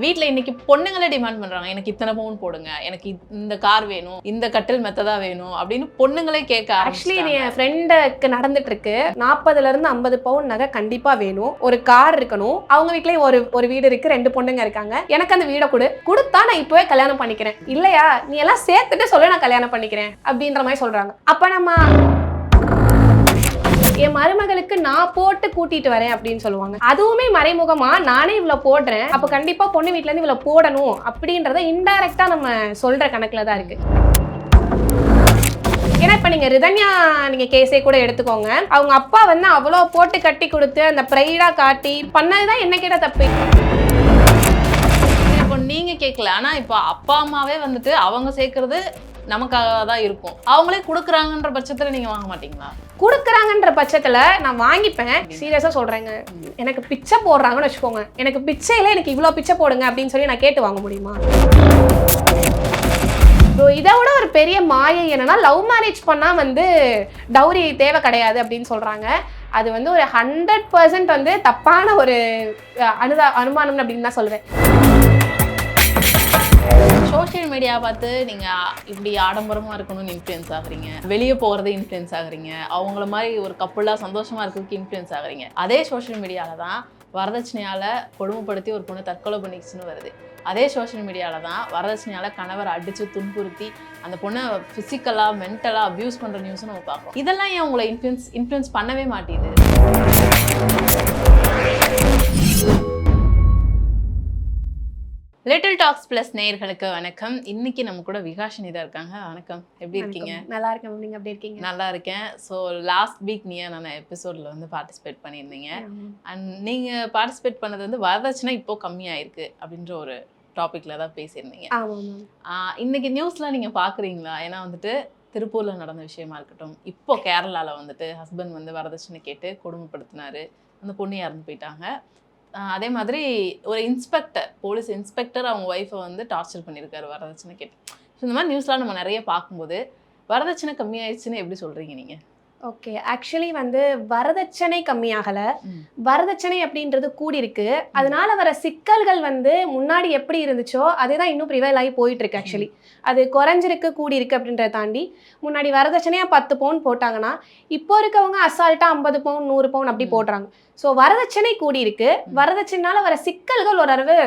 வீட்ல இன்னைக்கு பொண்ணுங்களே டிமாண்ட் பண்றாங்க. எனக்கு இத்தனை பவுன் போடுங்க, எனக்கு இந்த கார் வேணும், இந்த கட்டில் மெத்ததா வேணும் அப்படின்னு பொண்ணுங்களே கேட்க ஆக்சுவலி என் ஃப்ரெண்டுக்கு நடந்துட்டு இருக்கு. 40ல இருந்து 50 பவுன் நகை கண்டிப்பா வேணும், ஒரு கார் இருக்கணும், அவங்க வீட்லயே ஒரு வீடு இருக்கு, 2 பொண்ணுங்க இருக்காங்க, எனக்கு அந்த வீடை கொடுத்தா நான் இப்பவே கல்யாணம் பண்ணிக்கிறேன், இல்லையா நீ எல்லாம் சேர்த்துட்டு சொல்ல நான் கல்யாணம் பண்ணிக்கிறேன் அப்படின்ற மாதிரி சொல்றாங்க. அப்ப நம்ம என் மருமகளுக்கு நான் போட்டு கூட்டிட்டு வரேன் அப்படின்னு சொல்லுவாங்க. அதுவுமே மறைமுகமா நானே இவ்வளவு போடுறேன், அப்ப கண்டிப்பா பொண்ணு வீட்டுல இருந்து இவ்வளவு போடணும் அப்படின்றத இன்டைரக்டா நம்ம சொல்ற கணக்குல தான் இருக்கு. ஏன்னா இப்ப நீங்க ரிதன்யா நீங்க கேஸே கூட எடுத்துக்கோங்க. அவங்க அப்பா வந்து அவ்வளவு போட்டு கட்டி கொடுத்து அந்த பிரைடா காட்டி பண்ணதுதான் என்ன கேட்ட தப்பு. இப்போ நீங்க கேட்கல, ஆனா இப்போ அப்பா அம்மாவே வந்துட்டு அவங்க சேர்க்கறது நமக்காக தான் இருக்கும், அவங்களே கொடுக்குறாங்கன்ற பட்சத்துல நீங்க வாங்க மாட்டீங்களா? கொடுக்குறாங்கன்ற பட்சத்துல நான் வாங்கிப்பேன். சீரியஸா சொல்றேங்க, எனக்கு பிச்சை போடுறாங்கன்னு வச்சுக்கோங்க, எனக்கு பிச்சையில எனக்கு இவ்வளவு பிச்சை போடுங்க அப்படின்னு சொல்லி நான் கேட்டு வாங்க முடியுமா? இதை விட ஒரு பெரிய மாயை என்னன்னா, லவ் மேரேஜ் பண்ணா வந்து டவுரி தேவை கிடையாது அப்படின்னு சொல்றாங்க. அது வந்து ஒரு 100% வந்து தப்பான ஒரு அனுமானம் அப்படின்னு தான் சொல்லுவேன். சோஷியல் மீடியா பார்த்து நீங்கள் இப்படி ஆடம்பரமாக இருக்கணும்னு இன்ஃப்ளூயன்ஸ் ஆகுறீங்க, வெளியே போகிறதே இன்ஃப்ளூயன்ஸ் ஆகுறீங்க, அவங்கள மாதிரி ஒரு கப்புளாக சந்தோஷமாக இருக்கிறதுக்கு இன்ஃப்ளூயன்ஸ் ஆகுறீங்க. அதே சோஷியல் மீடியாவில் தான் வரதட்சணையால் கொடுமைப்படுத்தி ஒரு பொண்ணு தற்கொலை பண்ணிச்சுன்னு வருது. அதே சோஷியல் மீடியாவில் தான் வரதட்சணையால் கணவர் அடித்து துன்புறுத்தி அந்த பொண்ணை ஃபிசிக்கலாக மென்டலாக அப்யூஸ் பண்ணுற நியூஸும் நம்ம பார்ப்போம். இதெல்லாம் ஏன் உங்களை இன்ஃப்ளூயன்ஸ் பண்ணவே மாட்டேங்குது? லிட்டில் டாக்ஸ் பிளஸ் நேயர்களுக்கு வணக்கம். இன்னைக்கு நம்ம கூட விகாஷினி தான் இருக்காங்க. வணக்கம், எப்படி இருக்கீங்க? நல்லா இருக்கேன், நீங்க எப்படி இருக்கீங்க? நல்லா இருக்கேன். ஸோ லாஸ்ட் வீக் நான் எபிசோட்ல வந்து பார்ட்டிசிபேட் பண்ணியிருந்தீங்க. அண்ட் நீங்க பார்ட்டிசிபேட் பண்ணது வந்து வரதட்சணை இப்போ கம்மியாயிருக்கு அப்படின்ற ஒரு டாபிக்ல தான் பேசியிருந்தீங்க. இன்னைக்கு நியூஸ்லாம் நீங்க பாக்குறீங்களா? ஏன்னா வந்துட்டு திருப்பூர்ல நடந்த விஷயமா இருக்கட்டும், இப்போ கேரளால வந்துட்டு ஹஸ்பண்ட் வந்து வரதட்சணை கேட்டு கொடுமைப்படுத்தினாரு, அந்த பொண்ணு இறந்து போயிட்டாங்க. அதே மாதிரி ஒரு இன்ஸ்பெக்டர், போலீஸ் இன்ஸ்பெக்டர் அவங்க ஒய்ஃபை வந்து டார்ச்சர் பண்ணியிருக்காரு வரதட்சணை கேட்டு. ஸோ இந்த மாதிரி நியூஸ்லாம் நம்ம நிறைய பார்க்கும்போது வரதட்சணை கம்மியாயிடுச்சுன்னு எப்படி சொல்கிறீங்க நீங்கள்? ஓகே, ஆக்சுவலி வந்து வரதட்சணை கம்மியாகலை, வரதட்சணை அப்படின்றது கூடியிருக்கு. அதனால வர சிக்கல்கள் வந்து முன்னாடி எப்படி இருந்துச்சோ அதேதான் இன்னும் ப்ரிவைல் ஆகி போயிட்டு இருக்கு. ஆக்சுவலி அது குறைஞ்சிருக்கு கூடியிருக்கு அப்படின்றத தாண்டி, முன்னாடி வரதட்சணையாக 10 பவுன் போட்டாங்கன்னா இப்போ இருக்கவங்க அசால்ட்டாக 50 பவுன் 100 பவுன் அப்படி போடுறாங்க. ஸோ வரதட்சணை கூடியிருக்கு, வரதட்சணைனால வர சிக்கல்கள் ஒரு அளவு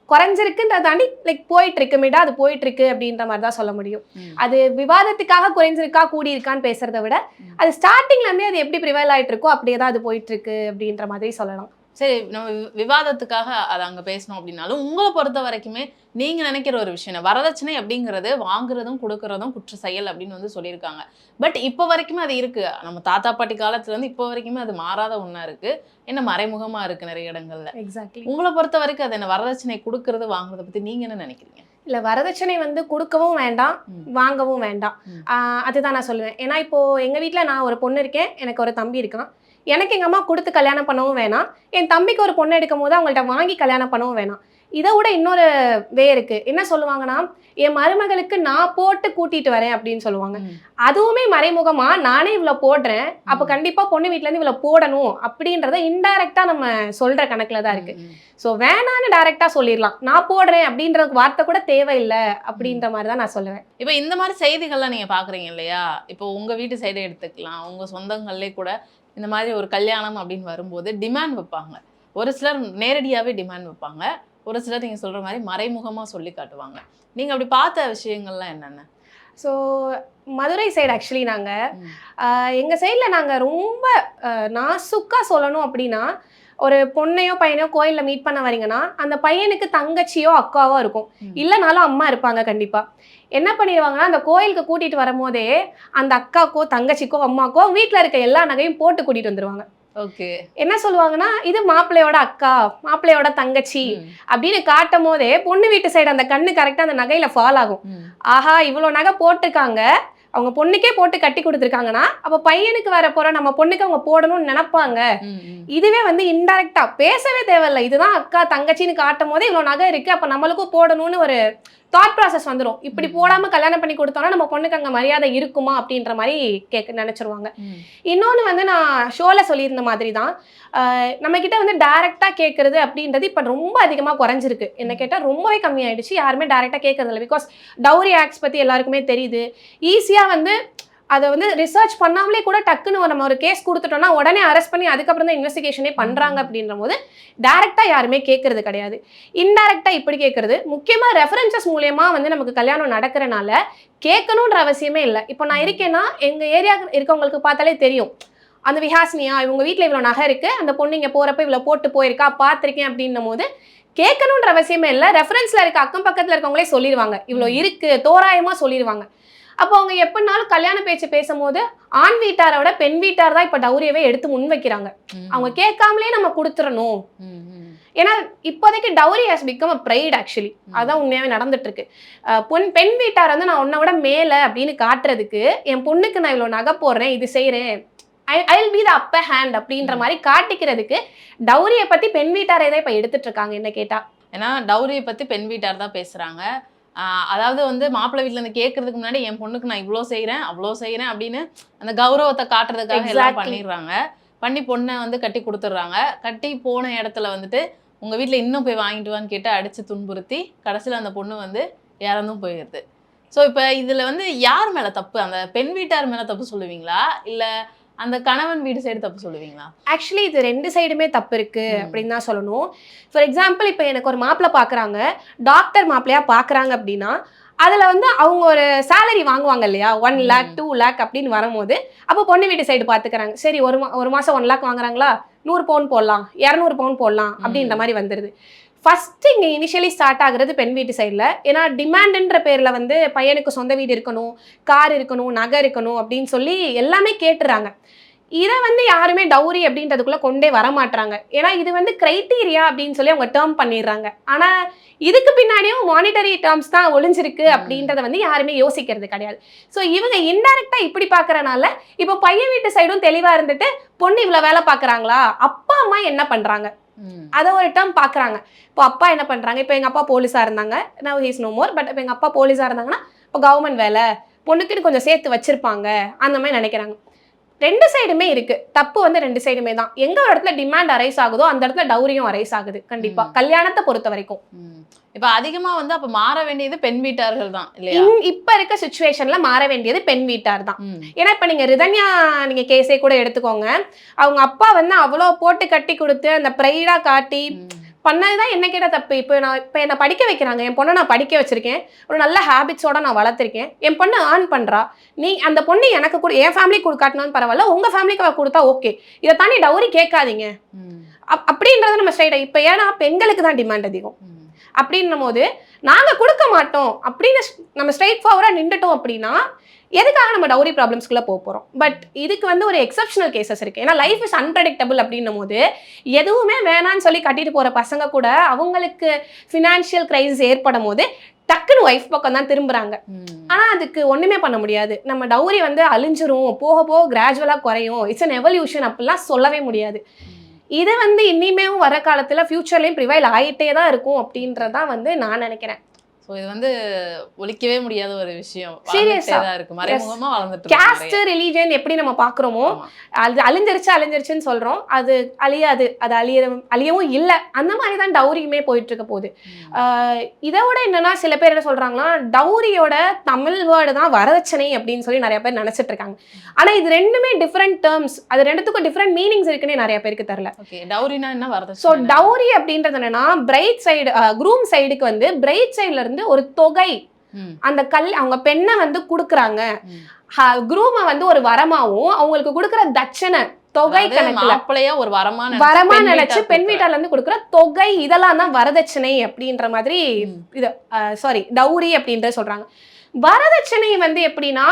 குறைஞ்சிருக்குன்றத தாண்டி லைக் போயிட்டு இருக்கு, மிடா அது போயிட்டு இருக்கு அப்படின்ற மாதிரி தான் சொல்ல முடியும். அது விவாதத்துக்காக குறைஞ்சிருக்கா கூடி இருக்கான்னு பேசுறதை விட, அது ஸ்டார்டிங்ல இருந்தே அது எப்படி ப்ரிவைல் ஆயிட்டு இருக்கோ அப்படியே தான் அது போயிட்டு இருக்கு அப்படின்ற மாதிரி சொல்லலாம். சரி, நம்ம விவாதத்துக்காக அதை அங்கே பேசணும் அப்படின்னாலும் உங்களை பொறுத்த வரைக்குமே நீங்கள் நினைக்கிற ஒரு விஷயம், வரதட்சணை அப்படிங்கிறது வாங்குறதும் கொடுக்கறதும் குற்ற செயல் அப்படின்னு வந்து சொல்லியிருக்காங்க. பட் இப்போ வரைக்குமே அது இருக்குது. நம்ம தாத்தா பாட்டி காலத்துலேருந்து இப்போ வரைக்குமே அது மாறாத ஒன்றா இருக்குது, என்ன மறைமுகமாக இருக்குது நிறைய இடங்கள்ல. எக்ஸாக்ட்லி. உங்களை பொறுத்த வரைக்கும் அது என்ன வரதட்சணை கொடுக்கறது வாங்குறதை பற்றி நீங்கள் என்ன நினைக்கிறீங்க? இல்லை, வரதட்சணை வந்து கொடுக்கவும் வேண்டாம், வாங்கவும் வேண்டாம், அதுதான் நான் சொல்லுவேன். ஏன்னா இப்போ எங்கள் வீட்டில் நான் ஒரு பொண்ணு இருக்கேன், எனக்கு ஒரு தம்பி இருக்கான். எனக்கு எங்கள் அம்மா கொடுத்து கல்யாணம் பண்ணவும் வேணாம், என் தம்பிக்கு ஒரு பொண்ணு எடுக்கும் போது அவங்கள்ட்ட வாங்கி கல்யாணம் பண்ணவும் வேணாம். இதை விட இன்னொரு வே இருக்கு. என்ன சொல்லுவாங்கன்னா, என் மருமகளுக்கு நான் போட்டு கூட்டிட்டு வரேன் அப்படின்னு சொல்லுவாங்க. அதுவுமே மறைமுகமா நானே இவ்வளவு போடுறேன், அப்ப கண்டிப்பா பொண்ணு வீட்டுல இருந்து இவ்வளவு போடணும் அப்படின்றத இன்டைரக்டா நம்ம சொல்ற கணக்குல தான் இருக்கு. ஸோ வேணான்னு டைரக்டா சொல்லிடலாம், நான் போடுறேன் அப்படின்ற வார்த்தை கூட தேவையில்லை அப்படின்ற மாதிரி தான் நான் சொல்லுவேன். இப்போ இந்த மாதிரி செய்திகள்லாம் நீங்க பாக்குறீங்க இல்லையா? இப்போ உங்க வீட்டு சைடே எடுத்துக்கலாம், உங்க சொந்தங்கள்லேயே கூட இந்த மாதிரி ஒரு கல்யாணம் அப்படின்னு வரும்போது டிமாண்ட் வைப்பாங்க. ஒரு சிலர் நேரடியாகவே டிமாண்ட் வைப்பாங்க, ஒரு சிலர் நீங்கள் சொல்கிற மாதிரி மறைமுகமாக சொல்லி காட்டுவாங்க. நீங்கள் அப்படி பார்த்த விஷயங்கள்லாம் என்னென்ன? ஸோ மதுரை சைடு ஆக்சுவலி எங்கள் சைடில் நாங்கள் ரொம்ப நாசுக்காக சொல்லணும் அப்படின்னா, ஒரு பொண்ணையோ பையனையோ கோயிலில் மீட் பண்ண வரீங்கன்னா அந்த பையனுக்கு தங்கச்சியோ அக்காவோ இருக்கும், இல்லைனாலும் அம்மா இருப்பாங்க கண்டிப்பாக. என்ன பண்ணிடுவாங்கன்னா, அந்த கோயிலுக்கு கூட்டிகிட்டு வரும்போதே அந்த அக்காக்கோ தங்கச்சிக்கோ அம்மாக்கோ வீட்டில் இருக்க எல்லா நகையும் போட்டு கூட்டிகிட்டு வந்துடுவாங்க. ஓகே, என்ன சொல்லுவாங்கன்னா, இது மாப்பிள்ளையோட அக்கா, மாப்பிள்ளையோட தங்கச்சி அப்படின்னு காட்டும் போதே பொண்ணு வீட்டு சைடு அந்த கண்ணு கரெக்டாக அந்த நகையில ஃபால் ஆகும். ஆஹா, இவ்வளோ நகை போட்டிருக்காங்க, அவங்க பொண்ணுக்கே போட்டு கட்டி கொடுத்துருக்காங்கன்னா அப்போ பையனுக்கு வர போற நம்ம பொண்ணுக்கு அவங்க போடணும்னு நினைப்பாங்க. இதுவே வந்து இன்டைரக்டா பேசவே தேவையில்லை, இதுதான் அக்கா தங்கச்சின்னு காட்டும் போதே இவ்வளோ நகை இருக்கு, அப்போ நம்மளுக்கும் போடணும்னு ஒரு தாட் ப்ராசஸ் வந்துடும். இப்படி போடாம கல்யாணம் பண்ணி கொடுத்தோம்னா நம்ம பொண்ணுக்கு அங்கே மரியாதை இருக்குமா அப்படின்ற மாதிரி நினைச்சிருவாங்க. இன்னொன்று வந்து நான் ஷோல சொல்லியிருந்த மாதிரி தான், நம்ம கிட்ட வந்து டைரக்டா கேட்கறது அப்படின்றது இப்போ ரொம்ப அதிகமாக குறைஞ்சிருக்கு. என்ன கேட்டால் ரொம்பவே கம்மியாயிடுச்சு. யாருமே டைரக்டா கேட்கறது இல்லை. பிகாஸ் டவுரி ஆக்ட்ஸ் பத்தி எல்லாருக்குமே தெரியுது. ஈஸியா வந்து அதை வந்து ரிசர்ச் பண்ணாமலே கூட டக்குன்னு நம்ம ஒரு கேஸ் கொடுத்துட்டோம்னா உடனே அரெஸ்ட் பண்ணி அதுக்கப்புறம் தான் இன்வெஸ்டிகேஷனே பண்றாங்க. அப்படின்ற போது டைரக்டா யாருமே கேட்கறது கிடையாது. இன்டைரக்டா இப்படி கேட்கறது, முக்கியமா ரெஃபரன்சஸ் மூலமா வந்து நமக்கு கல்யாணம் நடக்கிறனால கேட்கணுன்ற அவசியமே இல்லை. இப்போ நான் இருக்கேன்னா எங்க ஏரியா இருக்கவங்களுக்கு பார்த்தாலே தெரியும், அந்த விஹாசினியா இவங்க வீட்டில் இவ்வளோ நகை இருக்கு, அந்த பொண்ணு இங்கே போறப்ப இவ்வளோ போட்டு போயிருக்கா பார்த்துருக்கேன் அப்படின்னும் போது கேட்கணுன்ற அவசியமே இல்லை. ரெஃபரன்ஸ்ல இருக்க அக்கம் பக்கத்துல இருக்கவங்களே சொல்லிடுவாங்க, இவ்வளோ இருக்கு தோராயமா சொல்லிடுவாங்க. அப்போ அவங்க எப்படினாலும் கல்யாண பேச்சு பேசும்போது ஆண் வீட்டாரோட பெண் வீட்டார் தான் இப்போ டவுரியவே எடுத்து முன் வைக்கிறாங்க. அவங்க கேட்காமலே நம்ம கொடுத்துடணும். ஏன்னா இப்போதைக்கு dowry has become a fried actually. அதான் உண்மையாவே நடந்துட்டு இருக்கு. பெண் வீட்டார் வந்து நான் உன்னை விட மேல அப்படின்னு காட்டுறதுக்கு, என் பொண்ணுக்கு நான் இவ்வளோ நகை போடுறேன், இது செய்யறேன், I will be the upper hand அப்படின்ற மாதிரி காட்டிக்கிறதுக்கு டவுரியை பத்தி பெண் வீட்டாரே தான் இப்போ எடுத்துட்டு இருக்காங்க என்ன கேட்டா. ஏன்னா டவுரியை பத்தி பெண் வீட்டார் தான் பேசுறாங்க. அதாவது வந்து மாப்பிள்ளை வீட்டுல இருந்து கேட்கறதுக்கு முன்னாடி என் பொண்ணுக்கு நான் இவ்வளோ செய்யறேன் அவ்வளோ செய்யறேன் அப்படின்னு அந்த கௌரவத்தை காட்டுறதுக்காக எல்லாம் பண்ணிடுறாங்க. பண்ணி பொண்ணை வந்து கட்டி கொடுத்துட்றாங்க. கட்டி போன இடத்துல வந்துட்டு உங்க வீட்டுல இன்னும் போய் வாங்கிட்டு வான்னு கேட்டு அடிச்சு துன்புறுத்தி கடைசியில் அந்த பொண்ணு வந்து இறந்தும் போயிடுது. ஸோ இப்போ இதுல வந்து யார் மேல தப்பு? அந்த பெண் வீட்டார் மேல தப்பு சொல்லுவீங்களா, இல்ல அந்த கணவன் வீடு சைடு தப்பு சொல்லுவீங்களா? ஆக்சுவலி இது ரெண்டு சைடுமே தப்பு இருக்கு அப்படின்னு தான் சொல்லணும். ஃபார் எக்ஸாம்பிள் இப்போ எனக்கு ஒரு மாப்பிள்ளை பார்க்குறாங்க, டாக்டர் மாப்பிள்ளையா பார்க்குறாங்க அப்படின்னா அதில் வந்து அவங்க ஒரு சேலரி வாங்குவாங்க இல்லையா, 1 lakh 2 lakh அப்படின்னு வரும்போது அப்போ பொண்ணு வீட்டு சைடு பார்த்துக்கிறாங்க. சரி ஒரு மாதம் 1 lakh வாங்குறாங்களா, 100 பவுன் போடலாம், 200 பவுன் போடலாம் அப்படின்ற மாதிரி வந்துடுது. ஃபர்ஸ்ட் இங்கே இனிஷியலி ஸ்டார்ட் ஆகுறது பெண் வீட்டு சைடில். ஏன்னா டிமாண்டுன்ற பேரில் வந்து பையனுக்கு சொந்த வீடு இருக்கணும், கார் இருக்கணும், நகை இருக்கணும் அப்படின்னு சொல்லி எல்லாமே கேட்டுறாங்க. இதை வந்து யாருமே டவுரி அப்படின்றதுக்குள்ளே கொண்டே வர மாட்டாங்க. ஏன்னா இது வந்து கிரைட்டீரியா அப்படின்னு சொல்லி அவங்க டேர்ம் பண்ணிடுறாங்க. ஆனால் இதுக்கு பின்னாடியும் மானிட்டரி டேர்ம்ஸ் தான் ஒளிஞ்சிருக்கு அப்படின்றத வந்து யாருமே யோசிக்கிறது கிடையாது. ஸோ இவங்க இன்டைரக்டாக இப்படி பார்க்கறனால இப்போ பையன் வீட்டு சைடும் தெளிவாக இருந்துட்டு பொண்ணு இவ்வளோ வேலை பார்க்குறாங்களா, அப்பா அம்மா என்ன பண்ணுறாங்க அதை ஒரு டேர்ம் பார்க்குறாங்க. இப்போ அப்பா என்ன பண்ணுறாங்க, இப்போ எங்கள் அப்பா போலீஸாக இருந்தாங்க, now he's no more, but இப்போ எங்கள் அப்பா போலீஸாக இருந்தாங்கன்னா இப்போ கவர்மெண்ட் வேலை பொண்ணுக்குன்னு கொஞ்சம் சேர்த்து வச்சிருப்பாங்க அந்த மாதிரி நினைக்கிறாங்க. ரெண்டு சைடுமே இருக்கு தப்பு, வந்து ரெண்டு சைடுமே தான். எங்க ஒரு இடத்துல டிமாண்ட் அரைஸ் ஆகுதோ அந்த இடத்துல டவுரியும் அரைஸ் ஆகுது கண்டிப்பா, கல்யாணத்தை பொறுத்த வரைக்கும். இப்ப அதிகமா வந்து அப்ப மாற வேண்டியது பெண் வீட்டார்கள் தான் இல்லையா? இப்ப இருக்க சிச்சுவேஷன்ல மாற வேண்டியது பெண் வீட்டார் தான். ஏன்னா இப்ப நீங்க ரிதன்யா நீங்க கேஸே கூட எடுத்துக்கோங்க, அவங்க அப்பா வந்து அவ்வளவு போட்டு கட்டி கொடுத்து அந்த பிரைடா காட்டி பண்ணதுதான் என்ன கேட்ட தப்பு. இப்போ என்ன படிக்க வைக்கிறாங்க, என் பொண்ணை நான் படிக்க வச்சிருக்கேன், ஒரு நல்ல ஹேபிட்ஸோட நான் வளர்த்திருக்கேன், என் பொண்ணு ஏர்ன் பண்றா, நீ அந்த பொண்ணு எனக்கு கூட என் ஃபேமிலி கொடுக்காட்டினாலும் பரவாயில்ல, உங்க ஃபேமிலிக்கு கொடுத்தா ஓகே, இதை தாண்டி டவுரி கேட்காதீங்க அப்படின்றத நம்ம ஸ்ட்ரைட்டா. இப்போ ஏன்னா பெண்களுக்கு தான் டிமாண்ட் அதிகம் அப்படின்னும் போது நாங்க கொடுக்க மாட்டோம் அப்படின்னு நம்ம ஸ்ட்ரைட் ஃபார்வர்டா நின்றுட்டோம் அப்படின்னா எதுக்காக நம்ம டவுரி ப்ராப்ளம்ஸ்குள்ள போறோம். பட் இதுக்கு வந்து ஒரு எக்ஸப்ஷனல் கேசஸ் இருக்கு. ஏன்னா லைஃப் இஸ் அன்பிரடிக்டபிள் அப்படின்னும் போது எதுவுமே வேணான்னு சொல்லி கட்டிட்டு போற பசங்க கூட அவங்களுக்கு ஃபினான்ஷியல் கிரைசிஸ் ஏற்படும் போது டக்குன்னு ஒய்ஃப் பக்கம் தான் திரும்புறாங்க. ஆனா அதுக்கு ஒண்ணுமே பண்ண முடியாது. நம்ம டவுரி வந்து அழிஞ்சிரும், போக போக கிராஜுவலா குறையும், இட்ஸ் அன் எவல்யூஷன் அப்படிலாம் சொல்லவே முடியாது. இது வந்து இனிமே வர காலத்துல ஃபியூச்சர்லயும் ப்ரிவைல் ஆயிட்டே தான் இருக்கும் அப்படின்றதான் வந்து நான் நினைக்கிறேன். ஸோ இது வந்து ஒழிக்கவே முடியாத ஒரு விஷயம். சீரியஸா இருக்கு, மறைமுகமா வளர்ந்துட்டு. காஸ்ட் ரிலீஜன் எப்படி நம்ம பாக்குறோமோ அது அழிஞ்சிருச்சுன்னு சொல்றோம், அது அழியாது, அது அழியவும் இல்லை. அந்த மாதிரி தான் டவுரியுமே போயிட்டு இருக்க போகுது. இதோட என்னன்னா சில பேர் என்ன சொல்றாங்கன்னா டவுரியோட தமிழ் வேர்டு தான் வரதட்சணை அப்படின்னு சொல்லி நிறைய பேர் நினைச்சிட்டு இருக்காங்க. ஆனா இது ரெண்டுமே டிஃப்ரெண்ட் டேர்ம்ஸ், அது ரெண்டுத்துக்கும் டிஃப்ரெண்ட் மீனிங்ஸ் இருக்குன்னு நிறைய பேருக்கு தெரியல. டவுரினா என்ன வரதட்சணை? ஸோ டவுரி அப்படின்றது என்னன்னா பிரைட் சைடு க்ரூம் சைடுக்கு வந்து பிரைட் சைடுல இருந்து ஒரு தொகை, அந்த அவங்க பெண்ணை வந்து குடுக்குறாங்க, குரூமை வந்து ஒரு வரமாவும் அவங்களுக்கு கொடுக்குற தட்சணை தொகை கணக்குல ஒரு வரமா நினைச்சு பெண் வீட்டார்ல இருந்து கொடுக்குற தொகை, இதெல்லாம் தான் வரதட்சணை அப்படின்ற மாதிரி இது சாரி டவுரி அப்படின்ற சொல்றாங்க. வரதட்சணை வந்து எப்படின்னா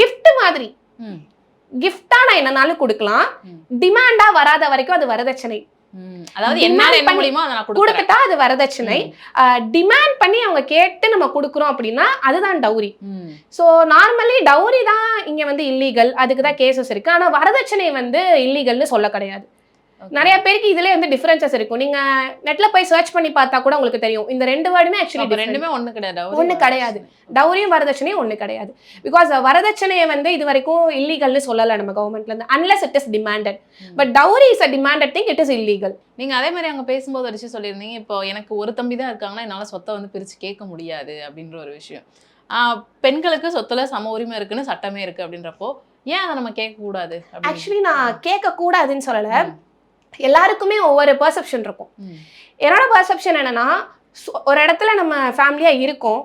கிஃப்ட் மாதிரி, கிஃப்டா நான் என்னன்னாலும் கொடுக்கலாம், டிமாண்டா வராத வரைக்கும் அது வரதட்சணை. அதாவது என்ன முடியுமோ அதை நான் கொடுத்துட்டா அது வரதட்சணை. டிமாண்ட் பண்ணி அவங்க கேட்டு நம்ம கொடுக்குறோம் அப்படின்னா அதுதான் டவுரி. ஸோ நார்மலி டவுரி தான் இங்க வந்து இல்லீகல், அதுக்கு தான் கேசஸ் இருக்கு. ஆனா வரதட்சணை வந்து இல்லீகல்னு சொல்ல கிடையாது. நிறைய பேருக்கு இதுல வந்து டிஃபரன்சஸ் இருக்கும். நீங்க நெட்ல போய் சர்ச் பண்ணி பார்த்தா கூட உங்களுக்கு தெரியும். இந்த ரெண்டு வேர்டுமே ஆக்சுவலி ரெண்டுமே ஒண்ணு கிடையாது. ஒண்ணு கிடையாது. டவுரியும் வரதட்சணையும் ஒண்ணு கிடையாது. பிகாஸ் வரதட்சணையை வந்து இது வரைக்கும் இல்லீகல்னு சொல்லல நம்ம கவர்மெண்ட்ல இருந்து, unless it is demanded. But dowry is a demanded thing, it is illegal. நீங்க அதே மாதிரி அங்க பேசும்போது ஒரு விஷயம் சொல்லியிருந்தீங்க, இப்போ எனக்கு ஒரு தம்பி தான் இருக்காங்கன்னா என்னால சொத்தை வந்து பிரிச்சு கேட்க முடியாது அப்படின்ற ஒரு விஷயம். பெண்களுக்கு சொத்துல சம உரிமை இருக்குன்னு சட்டமே இருக்கு அப்படின்றப்போ ஏன் அதை நம்ம கேட்க கூடாது? ஆக்சுவலி நான் கேட்க கூடாதுன்னு சொல்லல, எல்லாருக்குமே ஒவ்வொரு பெர்செப்ஷன் இருக்கும். என்னோட பெர்செப்ஷன் என்னன்னா, ஒரு இடத்துல நம்ம ஃபேமிலியா இருக்கோம்,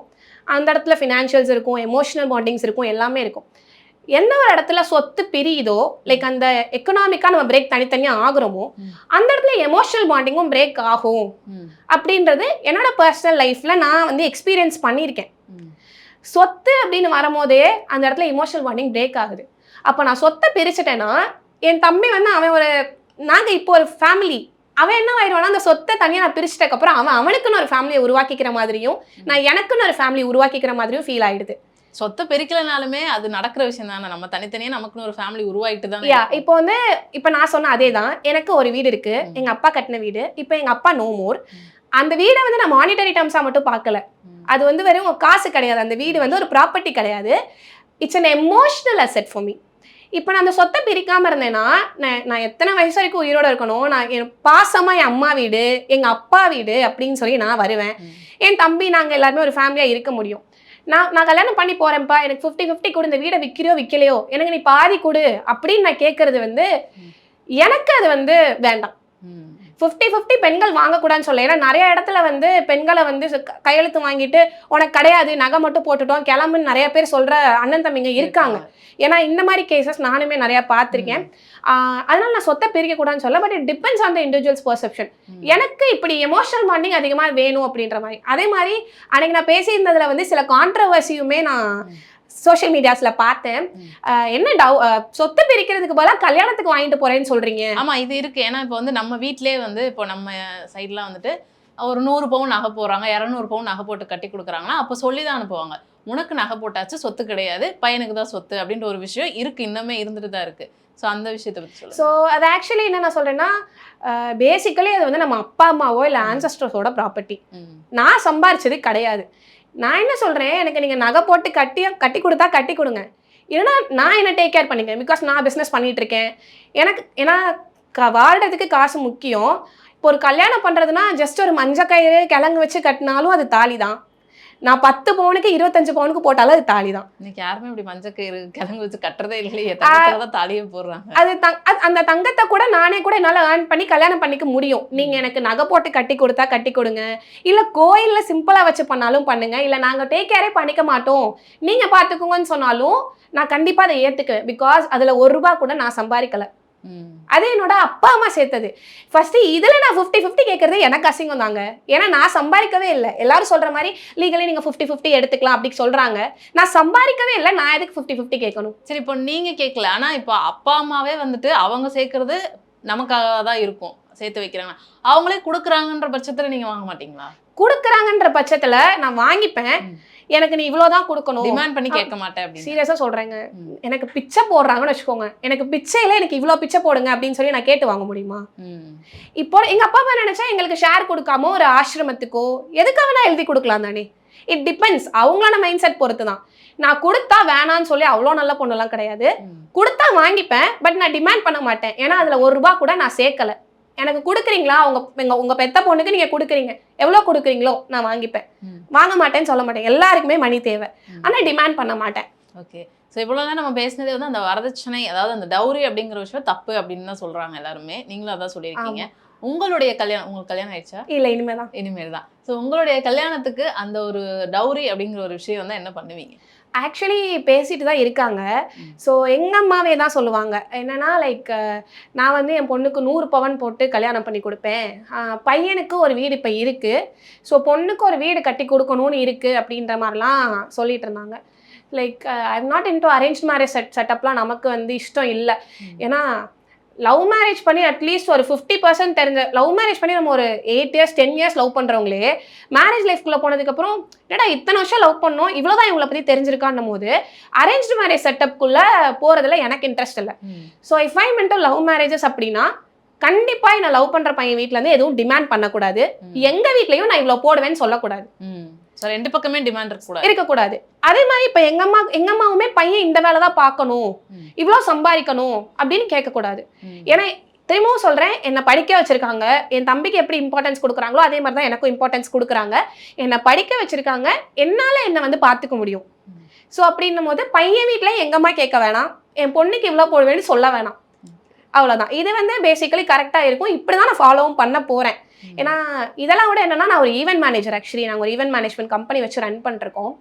அந்த இடத்துல ஃபினான்ஷியல்ஸ் இருக்கும், எமோஷனல் பாண்டிங்ஸ் இருக்கும், எல்லாமே இருக்கும். எந்த ஒரு இடத்துல சொத்து பிரியுதோ, லைக் அந்த எக்கனாமிக்கா நம்ம பிரேக் தனித்தனியா ஆகுறோமோ, அந்த இடத்துல எமோஷனல் பாண்டிங்கும் பிரேக் ஆகும் அப்படின்றது என்னோட பர்சனல் லைஃப்ல நான் வந்து எக்ஸ்பீரியன்ஸ் பண்ணியிருக்கேன். சொத்து அப்படின்னு வரும்போதே அந்த இடத்துல எமோஷனல் பாண்டிங் பிரேக் ஆகுது. அப்போ நான் சொத்தை பிரிச்சுட்டேன்னா, என் தம்பி வந்து அவன் ஒரு, நாங்கள் இப்போ ஒரு ஃபேமிலி, அவன் என்ன ஆயிடுவானா அந்த சொத்தை தனியாக நான் பிரிச்சுட்டக்கப்புறம் அவனுக்குன்னு ஒரு ஃபேமிலியை உருவாக்கிக்கிற மாதிரியும் நான் எனக்குன்னு ஒரு ஃபேமிலி உருவாக்கிக்கிற மாதிரியும் ஃபீல் ஆயிடுது. சொத்தை பிரிக்கலனாலுமே அது நடக்கிற விஷயம் தானே, நம்ம தனித்தனியாக நமக்குன்னு ஒரு ஃபேமிலி உருவாக்கிட்டு தான். இப்போ வந்து இப்போ நான் சொன்ன அதே தான், எனக்கு ஒரு வீடு இருக்கு, எங்கள் அப்பா கட்டின வீடு, இப்போ எங்கள் அப்பா நோ மோர். அந்த வீடை வந்து நான் மானிட்டரி டேர்ம்ஸாக மட்டும் பார்க்கல, அது வந்து வெறும் காசு கிடையாது, அந்த வீடு வந்து ஒரு ப்ராப்பர்ட்டி கிடையாது, it's an emotional asset for me. இப்போ நான் அந்த சொத்தை பிரிக்காமல் இருந்தேன்னா நான் எத்தனை வயசு வரைக்கும் உயிரோடு இருக்கணும், நான் என் பாசமாக என் அம்மா வீடு எங்கள் அப்பா வீடு அப்படின்னு சொல்லி நான் வருவேன். என் தம்பி நாங்கள் எல்லாருமே ஒரு ஃபேமிலியாக இருக்க முடியும். நான் கல்யாணம் பண்ணி போகிறேன்ப்பா, எனக்கு 50-50 கொடு, இந்த வீடை விற்கிறியோ விற்கலையோ எனக்கு நீ பாதி கொடு அப்படின்னு நான் கேட்கறது வந்து எனக்கு அது வந்து வேண்டாம். 50-50 பெண்கள் வாங்கக்கூடாதுன்னு சொல்ல, ஏன்னா நிறைய இடத்துல வந்து பெண்களை வந்து கையெழுத்து வாங்கிட்டு உனக்கு கிடையாது, நகை மட்டும் போட்டுட்டோம் கிளம்புன்னு நிறைய பேர் சொல்ற அண்ணன் தம்பிங்க இருக்காங்க. ஏன்னா இந்த மாதிரி கேசஸ் நானுமே நிறைய பார்த்துருக்கேன். அதனால நான் சொத்தை பிரிக்க கூடாதுன்னு சொல்ல, but it depends on the individuals perception. எனக்கு இப்படி எமோஷனல் பாண்டிங் அதிகமாக வேணும் அப்படின்ற மாதிரி. அதே மாதிரி அன்னைக்கு நான் பேசியிருந்ததுல வந்து சில கான்ட்ரவர்சியுமே நான் சோஷியல் மீடியாஸ்ல பார்த்தேன். என்ன சொத்து பிரிக்கிறதுக்கு பதிலாக கல்யாணத்துக்கு வாங்கிட்டு போறேன்னு சொல்றீங்க? ஆமா, இது இருக்கு. ஏன்னா இப்போ வந்து நம்ம வீட்டிலே வந்து இப்போ நம்ம சைட்லாம் வந்துட்டு ஒரு 100 பவுன் நகை போடுறாங்க, 200 பவுன் நகை போட்டு கட்டி கொடுக்குறாங்கன்னா அப்போ சொல்லி தான் அனுப்புவாங்க, உனக்கு நகை போட்டாச்சு, சொத்து கிடையாது, பையனுக்கு தான் சொத்து அப்படின்ற ஒரு விஷயம் இருக்கு, இன்னுமே இருந்துட்டு தான் இருக்கு. ஸோ அந்த விஷயத்தை பற்றி சொல்லுங்க. ஸோ அது ஆக்சுவலி என்ன நான் சொல்றேன்னா, பேசிக்கலி அது வந்து நம்ம அப்பா அம்மாவோ இல்லை ஆன்சஸ்டர்ஸோட ப்ராப்பர்ட்டி, நான் சம்பாரிச்சது கிடையாது. நான் என்ன சொல்கிறேன், எனக்கு நீங்கள் நகை போட்டு கட்டி கொடுத்தா கட்டி கொடுங்க, இல்லைன்னா நான் என்ன டேக் கேர் பண்ணிக்கிறேன். பிகாஸ் நான் பிஸ்னஸ் பண்ணிகிட்டு இருக்கேன், எனக்கு ஏன்னா வாழ்கிறதுக்கு காசு முக்கியம். இப்போ ஒரு கல்யாணம் பண்ணுறதுனா ஜஸ்ட் ஒரு மஞ்சக்கயிறு கிழங்கு வச்சு கட்டினாலும் அது தாலி தான். நான் 10 பவுனுக்கு 25 பவுனுக்கு போட்டாலும் அது தாலி தான். இன்னைக்கு யாருமே இப்படி மஞ்சக்கயிறு கிழங்கு வச்சு கட்டுறதே இல்லையே, தான் தாலியே போடுறாங்க. அது அந்த தங்கத்தை கூட நானே கூட என்னால் ஏர்ன் பண்ணி கல்யாணம் பண்ணிக்க முடியும். நீங்கள் எனக்கு நகை போட்டு கட்டி கொடுத்தா கட்டி கொடுங்க, இல்லை கோயிலில் சிம்பிளாக வச்சு பண்ணாலும் பண்ணுங்க, இல்லை நாங்கள் டேக் கேரே பண்ணிக்க மாட்டோம் நீங்கள் பார்த்துக்கோங்கன்னு சொன்னாலும் நான் கண்டிப்பாக அதை ஏற்றுக்குவேன். பிகாஸ் அதில் ₹1 கூட நான் சம்பாதிக்கலை, அது என்னோட அப்பா அம்மா சேர்த்தது. ஃபர்ஸ்ட் இதுல நான் 50-50 கேட்கறது எனக்கு அசிங்கம் தாங்க. ஏன்னா நான் சம்பாதிக்கவே இல்லை. எல்லாரும் சொல்ற மாதிரி லீகலி நீங்க 50-50 எடுத்துக்கலாம் அப்படி சொல்றாங்க, நான் சம்பாதிக்கவே இல்லை, நான் எதுக்கு 50-50 கேட்கணும்? சரி, இப்போ நீங்க கேட்கல, ஆனா இப்போ அப்பா அம்மாவே வந்துட்டு அவங்க சேர்க்கறது நமக்காக தான் இருக்கும், சேர்த்து வைக்கிறாங்க, அவங்களே கொடுக்குறாங்கன்ற பட்சத்துல நீங்க வாங்க மாட்டீங்களா? கொடுக்குறாங்கன்ற பட்சத்துல நான் வாங்கிப்பேன். எனக்கு நீ இவ்வளோதான் கொடுக்கணும், டிமாண்ட் பண்ணி கேட்க மாட்டேன் அப்படின்னு சீரியஸாக சொல்கிறேங்க. எனக்கு பிச்சை போடுறாங்கன்னு வச்சுக்கோங்க, எனக்கு பிச்சையில எனக்கு இவ்வளோ பிச்சை போடுங்க அப்படின்னு சொல்லி நான் கேட்டு வாங்க முடியுமா? இப்போ எங்கள் அப்பா அம்மா நினச்சா எங்களுக்கு ஷேர் கொடுக்காம ஒரு ஆசிரமத்துக்கோ எதுக்காக நான் எழுதி கொடுக்கலாம் தானே. இட் டிபெண்ட்ஸ், அவங்களோட மைண்ட் செட் பொறுத்து தான். நான் கொடுத்தா வேணான்னு சொல்லி அவ்வளோ நல்ல பொண்ணுலாம் கிடையாது, கொடுத்தா வாங்கிப்பேன், பட் நான் டிமாண்ட் பண்ண மாட்டேன். ஏன்னா அதில் ₹1 கூட நான் சேர்க்கலை. எனக்கு கொடுக்குறீங்களா, உங்க பெத்த பொண்ணுக்கு நீங்க கொடுக்குறீங்க, எவ்வளவு கொடுக்குறீங்களோ நான் வாங்கிப்பேன், வாங்க மாட்டேன்னு சொல்ல மாட்டேன். எல்லாருக்குமே மணி தேவை, ஆனா டிமாண்ட் பண்ண மாட்டேன். ஓகே, ஸோ இவ்வளோ நம்ம பேசினதே வந்து அந்த வரதட்சணை, அதாவது அந்த டவுரி அப்படிங்கிற விஷயம் தப்பு அப்படின்னு தான் சொல்றாங்க எல்லாருமே, நீங்களும் அதான் சொல்லியிருக்கீங்க. உங்களுக்கு கல்யாணம் ஆயிடுச்சா? இல்ல, இனிமேல் தான். ஸோ உங்களுடைய கல்யாணத்துக்கு அந்த ஒரு டவுரி அப்படிங்கிற ஒரு விஷயம் வந்து என்ன பண்ணுவீங்க? ஆக்சுவலி பேசிட்டு தான் இருக்காங்க. ஸோ எங்கள் அம்மாவே தான் சொல்லுவாங்க என்னன்னா, லைக் நான் வந்து என் பொண்ணுக்கு 100 பவன் போட்டு கல்யாணம் பண்ணி கொடுப்பேன், பையனுக்கு ஒரு வீடு இப்போ இருக்குது, ஸோ பொண்ணுக்கு ஒரு வீடு கட்டி கொடுக்கணும்னு இருக்குது அப்படின்ற மாதிரிலாம் சொல்லிட்டு இருந்தாங்க. Like I am not into arrange marriage செட்டப்லாம் நமக்கு வந்து இஷ்டம் இல்லை. ஏன்னா லவ் மேரேஜ் பண்ணி அட்லீஸ்ட் ஒரு 50% தெரிஞ்ச, லவ் மேரேஜ் பண்ணி நம்ம ஒரு 8 years 10 years லவ் பண்ணுறவங்களே மேரேஜ் லைஃப்குள்ளே போனதுக்கப்புறம் என்னடா இத்தனை வருஷம் லவ் பண்ணோம், இவ்வளோதான் இவங்களை பற்றி தெரிஞ்சிருக்கான்னும் போது அரேஞ்ச்டு மேரேஜ் செட்டப்குள்ளே போகிறதுல எனக்கு இன்ட்ரெஸ்ட் இல்லை. So if I meant love marriages அப்படின்னா கண்டிப்பா என்ன லவ் பண்ற பையன் வீட்ல இருந்து எதுவும் டிமாண்ட் பண்ணக்கூடாது. எங்க வீட்லயும் நான் இவ்வளவு போடுவேன்னு சொல்லக்கூடாது. ரெண்டு பக்கமே டிமாண்ட் இருக்கக்கூடாது. அதே மாதிரி இப்ப எங்க அம்மாவுமே பையன் இந்த வேலை தான் பார்க்கணும், இவ்வளவு சம்பாதிக்கணும் அப்படின்னு கேட்கக்கூடாது. ஏன்னா திரும்பவும் சொல்றேன், என்னை படிக்க வச்சிருக்காங்க, என் தம்பிக்கு எப்படி இம்பார்ட்டன்ஸ் கொடுக்குறாங்களோ அதே மாதிரி தான் எனக்கும் இம்பார்ட்டன்ஸ் கொடுக்குறாங்க. என்னை படிக்க வச்சிருக்காங்க, என்னால என்னை வந்து பார்த்துக்க முடியும். ஸோ அப்படின்னும் போது பையன் வீட்டில் எங்க அம்மா கேட்க வேணாம், என் பொண்ணுக்கு இவ்வளோ போடுவேன்னு சொல்ல வேணாம். அவ்வளோதான். இது வந்து பேசிக்கலி கரெக்டாக இருக்கும். இப்படி தான் நான் ஃபாலோவும் பண்ண போகிறேன். ஏன்னா இதெல்லாம் கூட என்னன்னா, நான் ஒரு ஈவென்ட் மேனேஜர். ஆக்சுவலி நாங்கள் ஒரு ஈவென்ட் மேனேஜ்மெண்ட் கம்பெனி வச்சு ரன் பண்ணிருக்கோம்.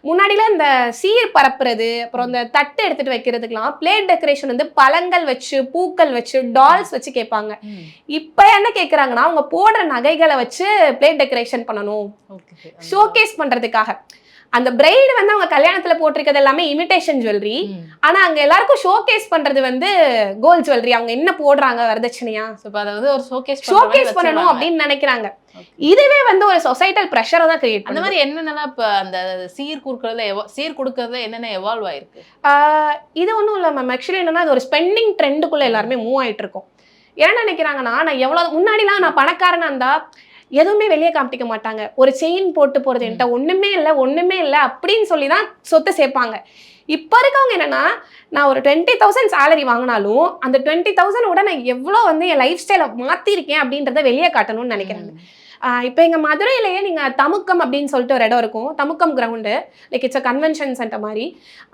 முன்னாடிலாம் இந்த சீர் பரப்புறது, அப்புறம் இந்த தட்டு எடுத்துட்டு வைக்கிறதுக்கெல்லாம் பிளேட் டெக்கரேஷன் வந்து பழங்கள் வச்சு, பூக்கள் வச்சு, டால்ஸ் வச்சு கேட்பாங்க. இப்போ என்ன கேட்குறாங்கன்னா, அவங்க போடுற நகைகளை வச்சு பிளேட் டெக்கரேஷன் பண்ணணும், ஷோகேஸ் பண்றதுக்காக. அந்த பிரைடு வந்து அவங்க கல்யாணத்துல போட்டிருக்கிறது எல்லாமே இமிடேஷன் ஜுவல்லரி. ஆனா அங்க எல்லாருக்கும் ஷோகேஸ் பண்றது வந்து கோல்ட் ஜுவல்லரி. அவங்க என்ன போடுறாங்க வரதட்சணையா, அதாவது ஒரு ஷோகேஸ் பண்ணணும் அப்படின்னு நினைக்கிறாங்க. இதுவே வந்து ஒரு சொசைட்டல் பிரஷரை தான் கிரியேட். அந்த மாதிரி என்னென்னலாம் இப்ப அந்த சீர் கொடுக்கறதுல என்னென்ன எவால்வ் ஆயிருக்கு? இது ஒன்றும் இல்லை மேம். ஆக்சுவலி என்னன்னா, அது ஒரு ஸ்பெண்டிங் ட்ரெண்டுக்குள்ள எல்லாருமே மூவ் ஆயிட்டு இருக்கோம். என்ன நினைக்கிறாங்கன்னா, நான் எவ்வளவு முன்னாடிலாம் நான் பணக்காரனா இருந்தா எதுவுமே வெளியே காமிக்க மாட்டாங்க. ஒரு செயின் போட்டு போறது, என்கிட்ட ஒண்ணுமே இல்லை அப்படின்னு சொல்லி தான் சொத்து சேர்ப்பாங்க. இப்போ இருக்கவங்க என்னன்னா, நான் ஒரு 20,000 சேலரி வாங்கினாலும் அந்த 20,000 நான் எவ்வளோ வந்து என் லைஃப் ஸ்டைலை மாற்றிருக்கேன் அப்படின்றத வெளியே காட்டணும்னு நினைக்கிறாங்க. இப்போ எங்கள் மதுரையிலேயே நீங்கள் தமுக்கம் அப்படின்னு சொல்லிட்டு ஒரு இடம் இருக்கும். தமுக்கம் ground, like it's a convention centre மாதிரி.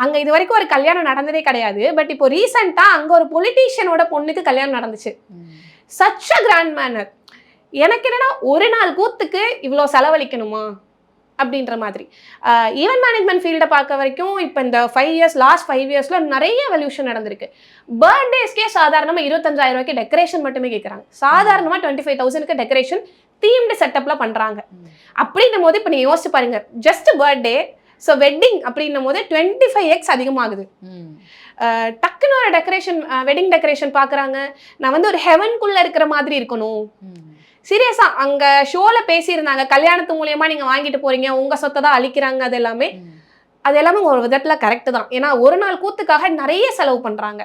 அங்கே இது வரைக்கும் ஒரு கல்யாணம் நடந்ததே கிடையாது. பட் இப்போ ரீசெண்டாக அங்கே ஒரு பொலிட்டீஷியனோட பொண்ணுக்கு கல்யாணம் நடந்துச்சு. Such a grand manner. எனக்கு என்னன்னா, ஒரு நாள் கூத்துக்கு இவ்வளோ செலவழிக்கணுமா அப்படின்ற மாதிரி. ஈவென்ட் மேனேஜ்மெண்ட் ஃபீல்டை பார்க்க வரைக்கும் இப்போ இந்த லாஸ்ட் 5 இயர்ஸ்ல நிறைய எவல்யூஷன் நடந்திருக்கு. பர்த்டேஸ்க்கே சாதாரணமாக 25,000 ரூபாய்க்கு டெக்கரேஷன் மட்டுமே கேட்குறாங்க. சாதாரணமாக 25,000க்கு டெக்கரேஷன் தீம்டு செட்டப்ல பண்றாங்க. அப்படின்னும் போது இப்போ நீங்க யோசிச்சு பாருங்க, ஜஸ்ட் பர்த்டே. ஸோ வெட்டிங் அப்படின்னும் போது 25x அதிகமாகுது. டக்குன்னு ஒரு டெக்கரேஷன், வெட்டிங் டெக்கரேஷன் பார்க்குறாங்க. நான் வந்து ஒரு ஹெவன்குள்ள இருக்கிற மாதிரி இருக்கணும். சீரியஸா அங்க ஷோல பேசியிருந்தாங்க, கல்யாணத்து மூலியமா நீங்க வாங்கிட்டு போறீங்க, உங்க சொத்தை தான் அழிக்கிறாங்க. அது எல்லாமே ஒரு விதத்துல கரெக்ட் தான். ஏன்னா ஒரு நாள் கூத்துக்காக நிறைய செலவு பண்றாங்க.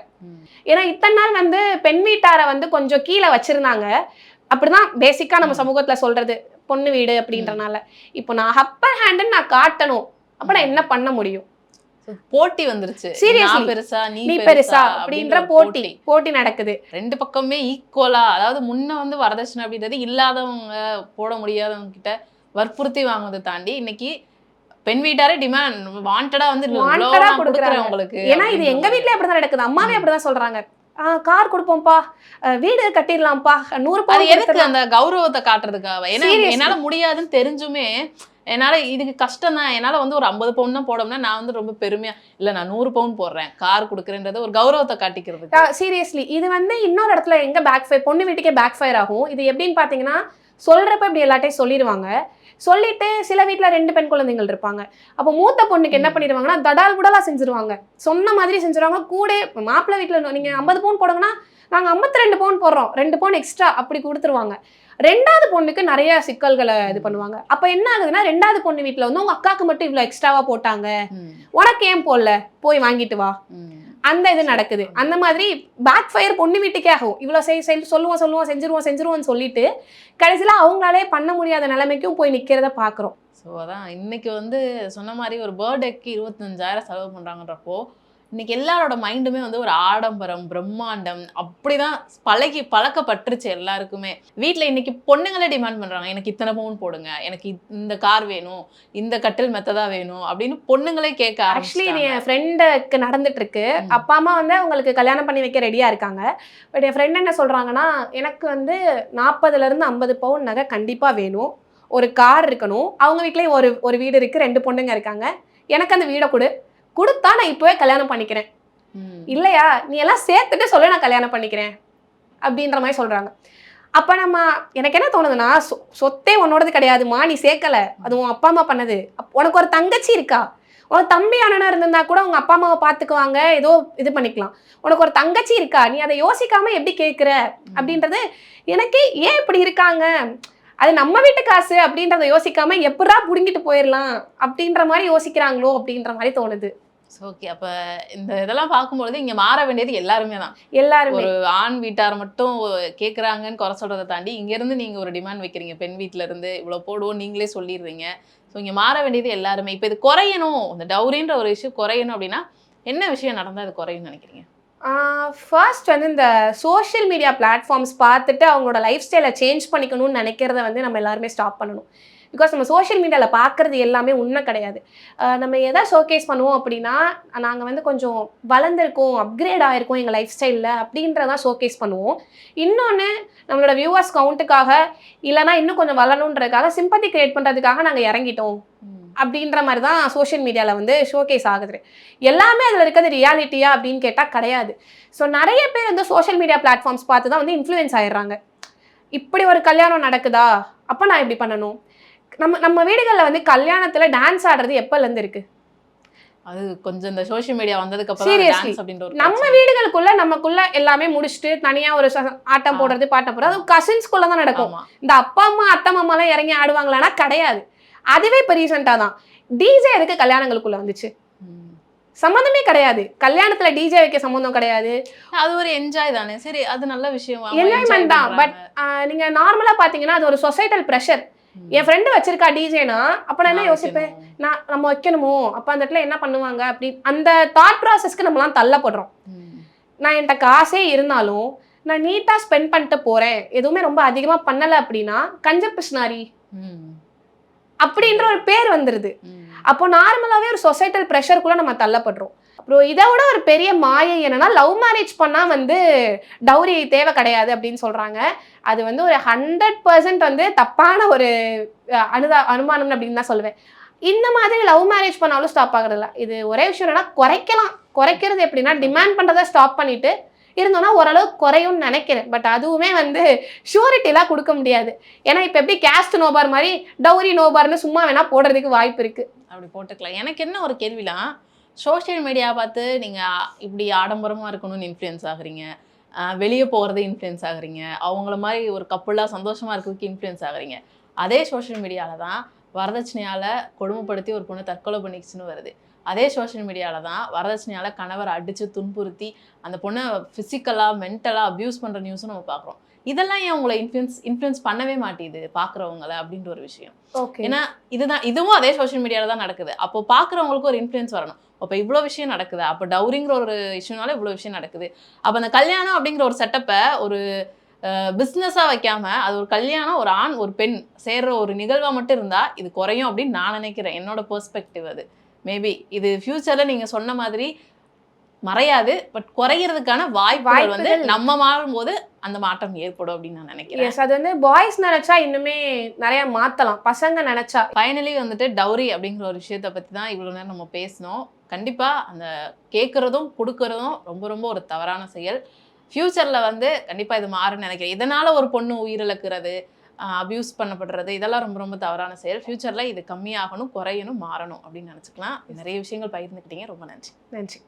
ஏன்னா இத்தனை நாள் வந்து பெண் வீட்டாரை வந்து கொஞ்சம் கீழே வச்சிருந்தாங்க. அப்படிதான் பேசிக்கா நம்ம சமூகத்துல சொல்றது, பொண்ணு வீடு அப்படின்றனால. இப்போ நான் அப்பர் ஹேண்டுன்னு நான் காட்டணும், அப்ப நான் என்ன பண்ண முடியும்? போட்டி வந்துருச்சு. நீ பெருசா அப்படின்ற போட்டி நடக்குது. ரெண்டு பக்கமே ஈக்குவலா. அதாவது முன்ன வந்து வரதட்சணை அப்படின்றது இல்லாதவங்க, போட முடியாதவங்க கிட்ட வற்புறுத்தி வாங்குறதை தாண்டி இன்னைக்கு பெண் வீட்டாரே டிமாண்ட் வாண்டடா வந்து கொடுக்குறேன் உங்களுக்கு. ஏன்னா இது எங்க வீட்லயே அப்படிதான் நடக்குது. அம்மாவே அப்படிதான் சொல்றாங்க, கார் கொடுப்போம்ப்பா, வீடு கட்டிடலாம்ப்பா, 100 எதுக்கு அந்த கௌரவத்தை காட்டுறதுக்காக. ஏன்னா என்னால முடியாதுன்னு தெரிஞ்சுமே, என்னால இதுக்கு கஷ்டம் தான், என்னால வந்து ஒரு 50 பவுன் தான் போடணும்னா நான் வந்து ரொம்ப பெருமையா இல்ல நான் 100 பவுன் போடுறேன், கார் கொடுக்குறேன்றது ஒரு கௌரவத்தை காட்டிக்கிறது. சீரியஸ்லி இது வந்து இன்னொரு இடத்துல எங்க பொண்ணு வீட்டுக்கே பேக் ஃபயர் ஆகும். இது எப்படின்னு பாத்தீங்கன்னா, சொல்றப்ப இப்படி எல்லாட்டையும் சொல்லிடுவாங்க. சொல்லிட்டு சில வீட்டுல 2 பெண் குழந்தைகள் இருப்பாங்க. அப்போ மூத்த பொண்ணுக்கு என்ன பண்ணிடுவாங்கன்னா, தடால் புடலா செஞ்சிருவாங்க, சொன்ன மாதிரி செஞ்சிருவாங்க. கூட மாப்பிள்ளை வீட்டுல நீங்க 50 பவுன் போடுங்கன்னா நாங்க 52 பவுன் போடுறோம், 2 பவுன் எக்ஸ்ட்ரா அப்படி கொடுத்துருவாங்க. 2வது பொண்ணுக்கு நிறைய சிக்கல்களை இது பண்ணுவாங்க. அப்ப என்ன ஆகுதுன்னா, 2வது பொண்ணு வீட்டுல வந்து உங்க அக்காக்கு மட்டும் இவ்வளவு எக்ஸ்ட்ராவா போட்டாங்க, உனக்கு ஏன் போடல, போய் வாங்கிட்டு வா, அந்த இது நடக்குது. அந்த மாதிரி பேக் ஃபயர் பொண்ணு வீட்டுக்கே ஆகும். இவ்வளவு சொல்லுவோம் செஞ்சிருவோம்னு சொல்லிட்டு கடைசியில அவங்களாலே பண்ண முடியாத நிலைமைக்கும் போய் நிக்கிறத பாக்குறோம். ஸோ அதான் இன்னைக்கு வந்து சொன்ன மாதிரி ஒரு பர்த்டேக்கு 25,000 செலவு பண்றாங்கன்றப்போ இன்னைக்கு எல்லாரோட மைண்டுமே வந்து ஒரு ஆடம்பரம், பிரம்மாண்டம் அப்படிதான் பழக்கப்பட்டுருச்சு எல்லாருக்குமே. வீட்டில் இன்னைக்கு பொண்ணுங்களே டிமாண்ட் பண்றாங்க, எனக்கு இத்தனை பவுன் போடுங்க, எனக்கு இந்த கார் வேணும், இந்த கட்டில் மெத்ததா வேணும் அப்படின்னு பொண்ணுங்களே கேட்க. ஆக்சுவலி என் ஃப்ரெண்டுக்கு நடந்துட்டு இருக்கு. அப்பா அம்மா வந்து அவங்களுக்கு கல்யாணம் பண்ணி வைக்க ரெடியா இருக்காங்க. பட் என் ஃப்ரெண்ட் என்ன சொல்றாங்கன்னா, எனக்கு வந்து 40ல இருந்து 50 பவுன் நகை கண்டிப்பா வேணும், ஒரு கார் இருக்கணும், அவங்க வீட்லயே ஒரு வீடு இருக்கு, 2 பொண்ணுங்க இருக்காங்க, எனக்கு அந்த வீடை கொடுத்தா நான் இப்போவே கல்யாணம் பண்ணிக்கிறேன், இல்லையா நீ எல்லாம் சேர்த்துட்டு சொல்ல நான் கல்யாணம் பண்ணிக்கிறேன் அப்படின்ற மாதிரி சொல்றாங்க. அப்ப எனக்கு என்ன தோணுதுன்னா, சொத்தே உன்னோடது கிடையாதுமா, நீ சேர்க்கல, அது உன் அப்பா அம்மா பண்ணது. உனக்கு ஒரு தங்கச்சி இருக்கா, உனக்கு தம்பி அண்ணனா இருந்திருந்தா கூட உங்க அப்பா அம்மாவை பார்த்துக்குவாங்க, ஏதோ இது பண்ணிக்கலாம். உனக்கு ஒரு தங்கச்சி இருக்கா, நீ அதை யோசிக்காம எப்படி கேட்குற அப்படின்றது எனக்கு ஏன் இப்படி இருக்காங்க. அது நம்ம வீட்டு காசு அப்படின்றத யோசிக்காம எப்படா புடுங்கிட்டு போயிடலாம் அப்படின்ற மாதிரி யோசிக்கிறாங்களோ அப்படின்ற மாதிரி தோணுது. ஓகே. அப்ப இந்த இதெல்லாம் பார்க்கும்பொழுது இங்க மாற வேண்டியது எல்லாருமே தான். எல்லாருமே. ஒரு ஆண் வீட்டார் மட்டும் கேட்குறாங்கன்னு குறை சொல்றத தாண்டி, இங்க இருந்து நீங்க ஒரு டிமாண்ட் வைக்கிறீங்க. பெண் வீட்ல இருந்து இவ்வளோ போடுவோம் நீங்களே சொல்லிடுறீங்க. ஸோ இங்க மாற வேண்டியது எல்லாருமே. இப்ப இது குறையணும், இந்த டவுரின்ற ஒரு விஷயம் குறையணும் அப்படின்னா, என்ன விஷயம் நடந்தா அது குறையும்னு நினைக்கிறீங்க? ஃபர்ஸ்ட் வந்து இந்த சோஷியல் மீடியா பிளாட்ஃபார்ம்ஸ் பார்த்துட்டு அவங்களோட லைஃப் ஸ்டைலை சேஞ்ச் பண்ணிக்கணும்னு நினைக்கிறத வந்து நம்ம எல்லாருமே ஸ்டாப் பண்ணணும். பிகாஸ் நம்ம சோஷியல் மீடியாவில் பார்க்குறது எல்லாமே உண்மை கிடையாது. நம்ம எதை ஷோகேஸ் பண்ணுவோம் அப்படின்னா, நாங்கள் வந்து கொஞ்சம் வளர்ந்துருக்கோம், அப்கிரேட் ஆகிருக்கோம் எங்கள் லைஃப் ஸ்டைலில் அப்படின்றதான் ஷோகேஸ் பண்ணுவோம். இன்னொன்று நம்மளோட வியூவர்ஸ் கவுண்ட்டுக்காக இல்லைனா இன்னும் கொஞ்சம் வளரணுன்றதுக்காக சிம்பத்தி கிரியேட் பண்ணுறதுக்காக நாங்கள் இறங்கிட்டோம் அப்படின்ற மாதிரி தான் சோஷியல் மீடியாவில் வந்து ஷோகேஸ் ஆகுது. எல்லாமே அதில் இருக்கிறது ரியாலிட்டியா அப்படின்னு கேட்டால் கிடையாது. ஸோ நிறைய பேர் வந்து சோஷியல் மீடியா பிளாட்ஃபார்ம்ஸ் பார்த்து தான் வந்து இன்ஃப்ளூயன்ஸ் ஆயிடுறாங்க. இப்படி ஒரு கல்யாணம் நடக்குதா, அப்போ நான் இப்படி பண்ணணும். நம்ம வீடுகளில் வந்து கல்யாணத்தில் டான்ஸ் ஆடுறது எப்போலேருந்து இருக்கு? அது கொஞ்சம் இந்த சோஷியல் மீடியா வந்ததுக்கு அப்புறம் சீரியஸ்லி நம்ம வீடுகளுக்குள்ள நமக்குள்ள எல்லாமே முடிச்சுட்டு தனியா ஒரு ஆட்டம் போடுறது பாட்டம் போடுறது அது கசின்ஸ்குள்ள தான் நடக்கும். இந்த அப்பா அம்மா அத்தை மாமா எல்லாம் இறங்கி ஆடுவாங்களான்னா கிடையாது. அதுவே இப்போ ரீசெண்டாக தான் டிஜே எதுக்கு கல்யாணங்களுக்குள்ள வந்துச்சு? சம்மந்தமே கிடையாது. கல்யாணத்துல டிஜே வைக்க சம்மந்தம் கிடையாது. அது ஒரு என்ஜாய் தானே. சரி, அது நல்ல விஷயம், என்ஜாய்மெண்ட் தான். பட் நீங்க நார்மலா பாத்தீங்கன்னா அது ஒரு சொசைட்டல் ப்ரெஷர். என் ஃப்ரெண்டு வச்சிருக்கா டிஜேனா, அப்ப நான் என்ன யோசிப்பேன், நம்ம வைக்கணுமோ, அப்ப அந்த இடத்துல என்ன பண்ணுவாங்க அப்படி அந்த தாட் ப்ராசஸ்க்கு நம்மலாம் தள்ளப்படுறோம். நான் என்கிட்ட காசே இருந்தாலும் நான் நீட்டா ஸ்பெண்ட் பண்ணிட்டு போறேன், எதுவுமே ரொம்ப அதிகமா பண்ணல அப்படின்னா கஞ்ச பிஸ்னாரி அப்படின்ற ஒரு பேர் வந்துருது. அப்போ நார்மலாவே ஒரு சொசைட்டல் ப்ரெஷருக்குள்ள நம்ம தள்ளப்படுறோம். அப்புறம் இதை விட ஒரு பெரிய மாயை என்னன்னா, லவ் மேரேஜ் பண்ணா வந்து டவுரி தேவை கிடையாது அப்படின்னு சொல்றாங்க. அது வந்து ஒரு 100% வந்து தப்பான ஒரு அனுமானம் அப்படின்னு தான் சொல்லுவேன். இந்த மாதிரி லவ் மேரேஜ் பண்ணாலும் ஸ்டாப் ஆகுறதில்ல. இது ஒரே விஷயம் என்னன்னா, குறைக்கிறது எப்படின்னா, டிமாண்ட் பண்றதை ஸ்டாப் பண்ணிட்டு இருந்தோம்னா ஓரளவுக்கு குறையும்னு நினைக்கிறேன். பட் அதுவுமே வந்து ஷூரிட்டிலாம் கொடுக்க முடியாது. ஏன்னா இப்போ எப்படி கேஸ்ட் நோபார் மாதிரி டவுரி நோபார்னு சும்மா வேணா போடுறதுக்கு வாய்ப்பு இருக்கு. அப்படி போட்டுக்கலாம். எனக்கு என்ன ஒரு கேள்விலாம், சோஷியல் மீடியா பார்த்து நீங்கள் இப்படி ஆடம்பரமாக இருக்கணும்னு இன்ஃப்ளூயன்ஸ் ஆகுறீங்க, வெளியே போகிறது இன்ஃப்ளூயன்ஸ் ஆகுறீங்க, அவங்கள மாதிரி ஒரு கப்புளாக சந்தோஷமாக இருக்கிறதுக்கு இன்ஃப்ளூயன்ஸ் ஆகுறீங்க. அதே சோஷியல் மீடியாவில் தான் வரதட்சணையால் கொடுமைப்படுத்தி ஒரு பொண்ணு தற்கொலை பண்ணிக்கிச்சுன்னு வருது. அதே சோஷியல் மீடியாவில் தான் வரதட்சணையால் கணவரை அடித்து துன்புறுத்தி அந்த பொண்ணை ஃபிசிக்கலாக மென்டலாக அப்யூஸ் பண்ணுற நியூஸும் நம்ம பார்க்குறோம். இதெல்லாம் ஏன் உங்களை இன்ஃப்ளூயன்ஸ் பண்ணவே மாட்டேது பார்க்குறவங்கள அப்படின்ற ஒரு விஷயம். ஏன்னா இதுவும் அதே சோஷியல் மீடியாவில் தான் நடக்குது. அப்போ பார்க்குறவங்களுக்கு ஒரு இன்ஃப்ளூயன்ஸ் வரணும். அப்போ இவ்வளோ விஷயம் நடக்குது, அப்போ டவுரிங்கிற ஒரு இஷ்யூனால இவ்வளோ விஷயம் நடக்குது. அப்போ அந்த கல்யாணம் அப்படிங்கிற ஒரு செட்டப்பை ஒரு பிஸ்னஸாக வைக்காம அது ஒரு கல்யாணம், ஒரு ஆண் ஒரு பெண் சேர்ற ஒரு நிகழ்வாக மட்டும் இருந்தால் இது குறையும் அப்படின்னு நான் நினைக்கிறேன். என்னோட பெர்ஸ்பெக்டிவ் அது. மேபி இது ஃபியூச்சரில் நீங்கள் சொன்ன மாதிரி மறையாது, பட் குறையிறதுக்கான வாய்ப்புகள் வந்து நம்ம மாறும்போது அந்த மாற்றம் ஏற்படும் அப்படின்னு நான் நினைக்கிறேன். அது வந்து பாய்ஸ் நினைச்சா இன்னுமே நிறைய மாற்றலாம், பசங்க நினைச்சா. ஃபைனலி வந்துட்டு டவுரி அப்படிங்கிற ஒரு விஷயத்தை பற்றி தான் இவ்வளோ நேரம் நம்ம பேசினோம். கண்டிப்பாக அந்த கேட்குறதும் கொடுக்கறதும் ரொம்ப ரொம்ப ஒரு தவறான செயல். ஃப்யூச்சரில் வந்து கண்டிப்பாக இது மாறுன்னு நினைக்கிறேன். இதனால் ஒரு பொண்ணு உயிரிழக்கிறது, அபியூஸ் பண்ணப்படுறது, இதெல்லாம் ரொம்ப ரொம்ப தவறான செயல். ஃப்யூச்சரில் இது கம்மியாகணும், குறையணும், மாறணும் அப்படின்னு நினச்சிக்கலாம். நிறைய விஷயங்கள் பகிர்ந்துக்கிட்டீங்க. ரொம்ப நன்றி.